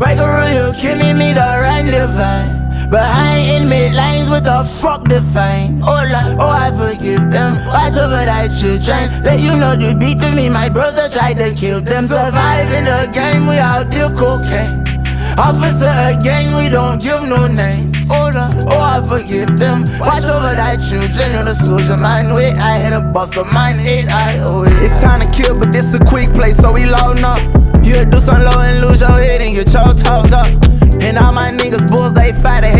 Break a rule, kill me the right divine. Behind inmate lines, what the fuck define? Oh Lord, oh I forgive them. Watch over thy children. Let you know they beat me, my brother tried to kill them. Surviving the game, we out deal cocaine. Officer again, we don't give no names. Oh Lord, oh I forgive them. Watch over thy children, you're the soldier man. Wait, I hit a bust of mine, 8 I oh it. It's time to kill, but this a quick play, so we loading up. You do something low and lose your head and get your toes up. And all my niggas bulls, they fight ahead.